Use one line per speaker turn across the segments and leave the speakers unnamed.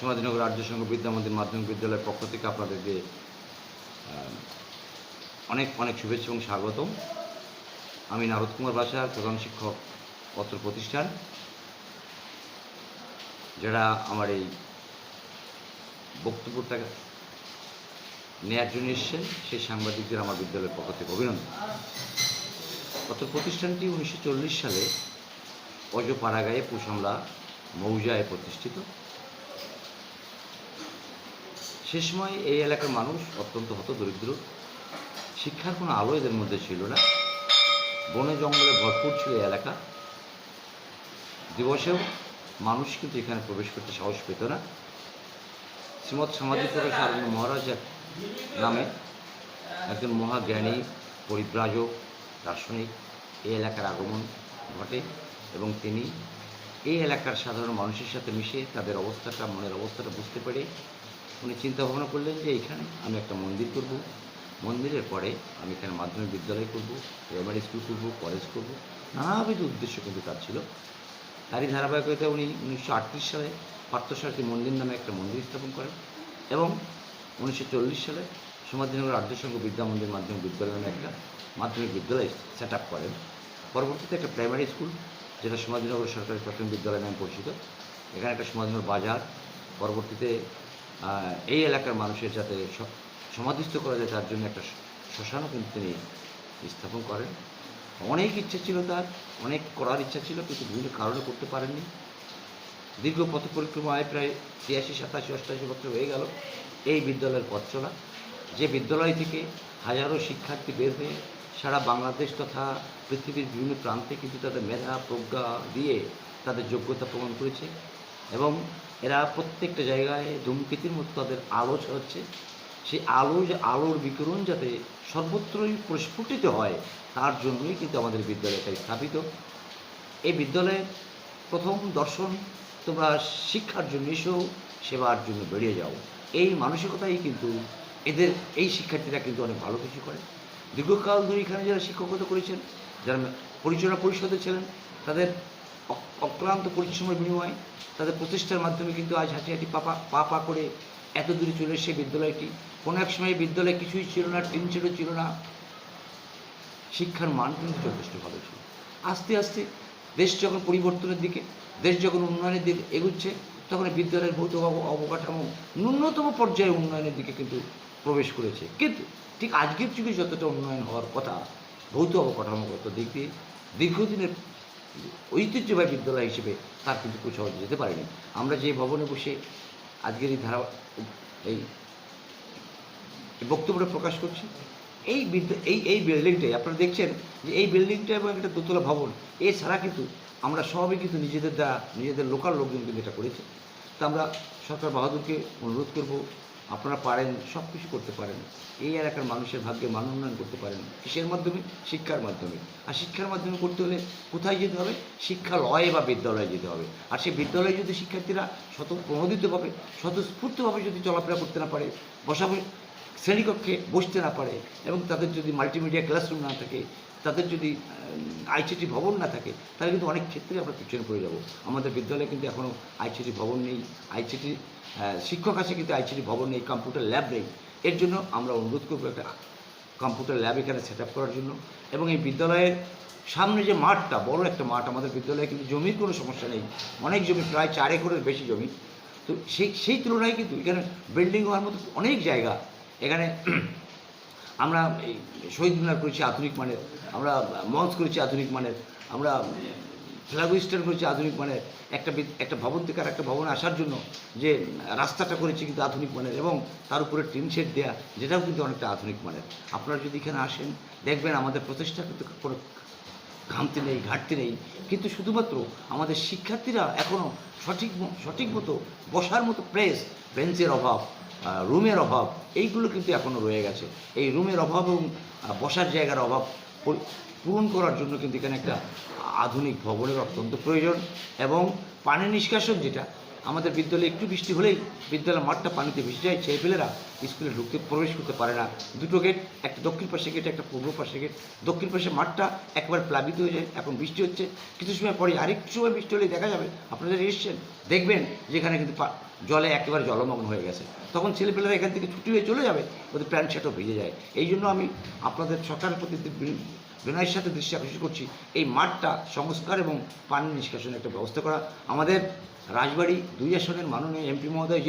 সমাধিনগর আর্য সংঘ বিদ্যা মন্দির মাধ্যমিক বিদ্যালয়ের পক্ষ থেকে আপনাদেরকে অনেক অনেক শুভেচ্ছা এবং স্বাগতম। আমি নারদ কুমার বাসার প্রধান শিক্ষক অত্র প্রতিষ্ঠান। যারা আমার এই বক্তব্যটা নেয়ার জন্য এসেছেন সেই সাংবাদিকদের আমার বিদ্যালয়ের পক্ষ থেকে অভিনন্দন। অত্র প্রতিষ্ঠানটি 1940 সালে অজপাড়াগাঁয়ে পুষামলা মৌজায় প্রতিষ্ঠিত। সে সময় এই এলাকার মানুষ অত্যন্ত হতদরিদ্র, শিক্ষার কোনো আলো এদের মধ্যে ছিল না, বনে জঙ্গলে ভরপুর ছিল এই এলাকা। দিবসেও মানুষ কিন্তু এখানে প্রবেশ করতে সাহস পেত না। শ্রীমৎ সমাধি প্রকাশ আনন্দ মহারাজ নামে একজন মহাজ্ঞানী পরিব্রাজক দার্শনিক এই এলাকার আগমন ঘটে এবং তিনি এই এলাকার সাধারণ মানুষের সাথে মিশে তাদের অবস্থাটা, মনের অবস্থাটা বুঝতে পেরে উনি চিন্তা ভাবনা করলেন যে এখানে আমি একটা মন্দির করব, মন্দিরের পরে আমি এখানে মাধ্যমিক বিদ্যালয় করব, প্রাইমারি স্কুল করব, কলেজ করব, নানাবিধ উদ্দেশ্য কিন্তু তার ছিল। তারই ধারাবাহিকতা উনি 1938 সালে পার্থসারথী মন্দির নামে একটা মন্দির স্থাপন করেন এবং 1940 সালে সমাধিনগর আর্য সংঘ বিদ্যা মন্দির মাধ্যমিক বিদ্যালয় নামে একটা মাধ্যমিক বিদ্যালয় সেট আপ করেন। পরবর্তীতে একটা প্রাইমারি স্কুল, যেটা সমাধিনগর সরকারি প্রাথমিক বিদ্যালয় নামে পরিচিত, এখানে একটা সমাধিনগর বাজার, পরবর্তীতে এই এলাকার মানুষের যাতে সমাধিস্থ করা যায় তার জন্য একটা শ্মশানও কিন্তু তিনি স্থাপন করেন। অনেক ইচ্ছা ছিল তার, অনেক করার ইচ্ছা ছিল, কিন্তু বিভিন্ন কারণে করতে পারেননি। দীর্ঘ পথ পরিক্রমায় প্রায় 86, 87, 88 বছর হয়ে গেল এই বিদ্যালয়ের পথ চলা, যে বিদ্যালয় থেকে হাজারো শিক্ষার্থী বের হয়ে সারা বাংলাদেশ তথা পৃথিবীর বিভিন্ন প্রান্তে কিন্তু তাদের মেধা প্রজ্ঞা দিয়ে তাদের যোগ্যতা প্রমাণ করেছে এবং এরা প্রত্যেকটা জায়গায় ধূমকেতুর মতো তাদের আলো ছড়াচ্ছে। সেই আলোর বিকিরণ যাতে সর্বত্রই প্রস্ফুটিত হয় তার জন্যই কিন্তু আমাদের বিদ্যালয়টা স্থাপিত। এই বিদ্যালয়ের প্রথম দর্শন, তোমরা শিক্ষার জন্য এসো, সেবার জন্য বেরিয়ে যাও, এই মানসিকতাই কিন্তু এদের এই শিক্ষার্থীরা কিন্তু অনেক ভালো কিছু করে। দীর্ঘকাল ধরে এখানে যারা শিক্ষকতা করেছেন, যারা পরিচালনা পরিষদে ছিলেন, তাদের অক্লান্ত পরিশ্রমের বিনিময়ে তাদের প্রচেষ্টার মাধ্যমে কিন্তু আজ হাঁটি হাঁটি পা করে এত দূরে চলে এসে বিদ্যালয়টি। কোনো এক সময় বিদ্যালয়ে কিছুই ছিল না, টিন ছিল না, শিক্ষার মান কিন্তু যথেষ্ট ভালো ছিল। আস্তে আস্তে দেশ যখন পরিবর্তনের দিকে, দেশ যখন উন্নয়নের দিকে এগুচ্ছে, তখন বিদ্যালয়ের ভৌত অবকাঠামো ন্যূনতম পর্যায়ে উন্নয়নের দিকে কিন্তু প্রবেশ করেছে। কিন্তু ঠিক আজকের যুগে যতটা উন্নয়ন হওয়ার কথা ভৌত অবকাঠামোগত দিক দিয়ে, দীর্ঘদিনের ঐতিহ্যবাহী বিদ্যালয় হিসেবে তার কিন্তু কোথাও যেতে পারেনি। আমরা যে ভবনে বসে আজকের এই বক্তব্যটা প্রকাশ করছি, এই বিল্ডিংটাই আপনারা দেখছেন যে এই বিল্ডিংটা এবং একটা দোতলা ভবন, এছাড়া কিন্তু আমরা সবই কিন্তু নিজেদের লোকাল লোকজন কিন্তু এটা করেছে। তা আমরা সরকার বাহাদুরকে অনুরোধ করব, আপনারা পারেন, সব কিছু করতে পারেন, এই এলাকার মানুষের ভাগ্যে মান উন্নয়ন করতে পারেন। কিসের মাধ্যমে? শিক্ষার মাধ্যমে। আর শিক্ষার মাধ্যমে করতে হলে কোথায় যেতে হবে? শিক্ষালয়ে বা বিদ্যালয়ে যেতে হবে। আর সেই বিদ্যালয়ে যদি শিক্ষার্থীরা প্রণোদিতভাবে, স্বতঃস্ফূর্তভাবে যদি চলাফেরা করতে না পারে, শ্রেণীকক্ষে বসতে না পারে এবং তাদের যদি মাল্টিমিডিয়া ক্লাসরুম না থাকে, তাদের যদি আইসিটি ভবন না থাকে, তাহলে কিন্তু অনেক ক্ষেত্রে আমরা পিছনে পড়ে যাব। আমাদের বিদ্যালয়ে কিন্তু এখনও আইসিটি ভবন নেই, আইসিটি শিক্ষক আছে কিন্তু আইসিটি ভবন নেই, কম্পিউটার ল্যাব নেই। এর জন্য আমরা অনুরোধ করবো একটা কম্পিউটার ল্যাব এখানে সেট আপ করার জন্য। এবং এই বিদ্যালয়ের সামনে যে মাঠটা, বড় একটা মাঠ, আমাদের বিদ্যালয়ে কিন্তু জমির কোনো সমস্যা নেই, অনেক জমি, প্রায় 4 একরের বেশি জমি। তো সেই তুলনায় কিন্তু এখানে বিল্ডিং হওয়ার মতো অনেক জায়গা। এখানে আমরা এই শহীদ মিনার করেছি আধুনিক মানের, আমরা মঞ্চ করেছি আধুনিক মানের, আমরা ফ্ল্যাগ স্ট্যান্ড করেছি আধুনিক মানের, একটা ভবন থেকে আর একটা ভবনে আসার জন্য যে রাস্তাটা করেছি কিন্তু আধুনিক মানের, এবং তার উপরে টিন শেড দেওয়া, যেটাও কিন্তু অনেকটা আধুনিক মানের। আপনারা যদি এখানে আসেন দেখবেন আমাদের প্রচেষ্টা কিন্তু কোনো ঘামতি নেই, ঘাটতি নেই, কিন্তু শুধুমাত্র আমাদের শিক্ষার্থীরা এখনও সঠিক মতো বসার মতো বেঞ্চের অভাব, রুমের অভাব, এইগুলো কিন্তু এখনও রয়ে গেছে। এই রুমের অভাব এবং বসার জায়গার অভাব পূরণ করার জন্য কিন্তু এখানে একটা আধুনিক ভবনের অত্যন্ত প্রয়োজন। এবং পানি নিষ্কাশন, যেটা আমাদের বিদ্যালয়ে একটু বৃষ্টি হলেই বিদ্যালয়ের মাঠটা পানিতে ভেসে যায়, ছেলেপেলেরা স্কুলে প্রবেশ করতে পারে না। দুটো গেট, একটা দক্ষিণ পাশে গেট, একটা পূর্ব পাশে গেট। দক্ষিণ পাশে মাঠটা একবার প্লাবিত হয়ে যায়, এখন বৃষ্টি হচ্ছে, কিছু সময় পরে আরেকটু সময় বৃষ্টি হলেই দেখা যাবে, আপনারা যারা এসছেন দেখবেন যেখানে কিন্তু জলে একেবারে জলমগ্ন হয়ে গেছে। তখন ছেলেপেলেরা এখান থেকে ছুটি হয়ে চলে যাবে, ওদের প্যান্ট শার্টও ভিজে যায়। এই জন্য আমি আপনাদের সরকারের প্রতি বিনয়ের সাথে দৃষ্টি আকর্ষণ করছি, এই মাঠটা সংস্কার এবং পানি নিষ্কাশনের একটা ব্যবস্থা করা। আমাদের রাজবাড়ী 2 আসনের মাননীয় এমপি মহোদয়,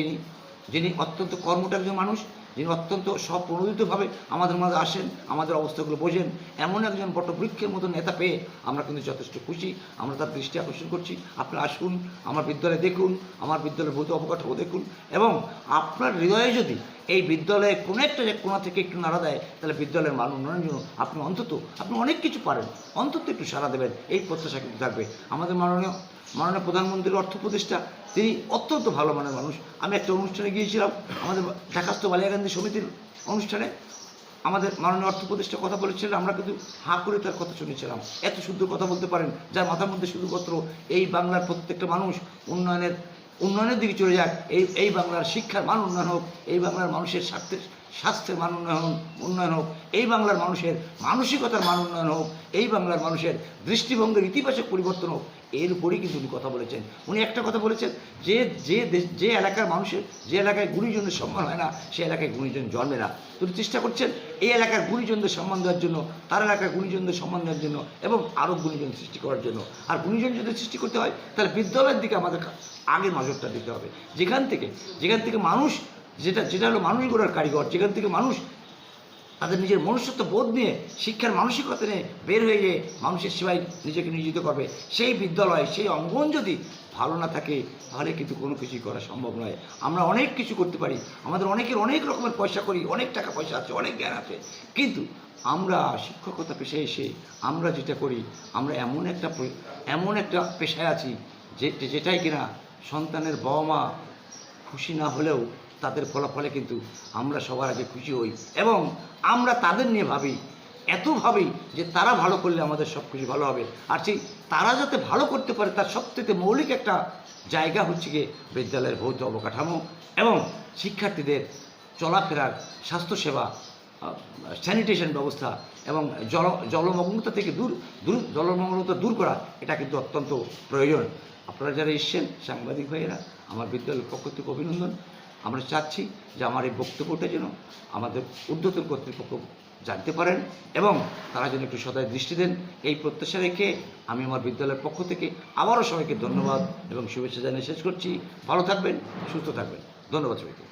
যিনি অত্যন্ত কর্মঠ একজন মানুষ, যিনি অত্যন্ত স্বপ্রণোদিতভাবে আমাদের মাঝে আসেন, আমাদের অবস্থাগুলো বোঝেন, এমন একজন বটবৃক্ষের মতো নেতা পেয়ে আমরা কিন্তু যথেষ্ট খুশি। আমরা তার দৃষ্টি আকর্ষণ করছি, আপনারা আসুন, আমার বিদ্যালয়ে দেখুন, আমার বিদ্যালয়ের ভৌত অবকাঠামো দেখুন, এবং আপনার হৃদয়ে যদি এই বিদ্যালয়ে কোনো একটা কোণা থেকে একটু নাড়া দেয়, তাহলে বিদ্যালয়ের মান উন্নয়নের জন্য আপনি অনেক কিছু পারেন, অন্তত একটু সাড়া দেবেন, এই প্রত্যাশা কিন্তু থাকবে। আমাদের মাননীয় প্রধানমন্ত্রীর অর্থ উপদেষ্টা, তিনি অত্যন্ত ভালো মানের মানুষ। আমি একটা অনুষ্ঠানে গিয়েছিলাম, আমাদের ঢাকাস্থ বালিয়াকান্দি সমিতির অনুষ্ঠানে, আমাদের মাননীয় অর্থ উপদেষ্টা কথা বলেছিলেন, আমরা কিন্তু হাঁ করে তার কথা শুনেছিলাম। এত শুদ্ধ কথা বলতে পারেন, যার মাথার মধ্যে শুধুমাত্র এই বাংলার প্রত্যেকটা মানুষ উন্নয়নের দিকে চলে যাক, এই বাংলার শিক্ষার মান উন্নয়ন হোক, এই বাংলার মানুষের স্বাস্থ্যের মান উন্নয়ন হোক, এই বাংলার মানুষের মানসিকতার মান উন্নয়ন হোক, এই বাংলার মানুষের দৃষ্টিভঙ্গির ইতিবাচক পরিবর্তন হোক, এর উপরেই কিন্তু উনি কথা বলেছেন। উনি একটা কথা বলেছেন, যে এলাকার মানুষের, যে এলাকায় গুণীজনের সম্মান হয় না, সে এলাকায় গুণীজন জন্মে না। তিনি চেষ্টা করছেন এই এলাকার গুণীজনদের সম্মান দেওয়ার জন্য, তার এলাকার গুণীজনদের সম্মান দেওয়ার জন্য, এবং আরও গুণীজন সৃষ্টি করার জন্য। আর গুণীজন যদি সৃষ্টি করতে হয়, তাহলে বিদ্যালয়ের দিকে আমাদের আগে নজরটা দিতে হবে। যেখান থেকে মানুষ, যেটা হলো মানুষ গড়ার কারিগর, যেখান থেকে মানুষ তাদের নিজের মনুষ্যত্ব বোধ নিয়ে, শিক্ষার মানসিকতা নিয়ে বের হয়ে গিয়ে মানুষের সেবায় নিজেকে নিয়োজিত করবে, সেই বিদ্যালয়, সেই অঙ্গন যদি ভালো না থাকে, তাহলে কিন্তু কোনো কিছুই করা সম্ভব নয়। আমরা অনেক কিছু করতে পারি, আমাদের অনেকের অনেক রকমের পয়সা করি, অনেক টাকা পয়সা আছে, অনেক জ্ঞান আছে, কিন্তু আমরা শিক্ষকতা পেশায় এসে আমরা যেটা করি, আমরা এমন একটা পেশায় আছি যেটাই কিনা সন্তানের বাবা মা খুশি না হলেও তাদের ফলাফলে কিন্তু আমরা সবার আগে খুশি হই, এবং আমরা তাদের নিয়ে এত ভাবি যে তারা ভালো করলে আমাদের সব কিছু ভালো হবে। আর সেই তারা যাতে ভালো করতে পারে, তার সবথেকে মৌলিক একটা জায়গা হচ্ছে গিয়ে বিদ্যালয়ের ভৌত অবকাঠামো এবং শিক্ষার্থীদের চলাফেরার স্বাস্থ্যসেবা, স্যানিটেশন ব্যবস্থা, এবং জলমগ্নতা থেকে জলমগ্নতা দূর করা, এটা কিন্তু অত্যন্ত প্রয়োজন। আপনারা যারা এসছেন, সাংবাদিক ভাইয়েরা, আমার বিদ্যালয়ের পক্ষ থেকে অভিনন্দন। আমরা চাচ্ছি যে আমার এই বক্তব্যটা যেন আমাদের ঊর্ধ্বতন কর্তৃপক্ষ জানতে পারেন, এবং তারা যেন একটু সদয় দৃষ্টি দেন, এই প্রত্যাশা রেখে আমি আমার বিদ্যালয়ের পক্ষ থেকে আবারও সবাইকে ধন্যবাদ এবং শুভেচ্ছা জানিয়ে শেষ করছি। ভালো থাকবেন, সুস্থ থাকবেন। ধন্যবাদ সবাইকে।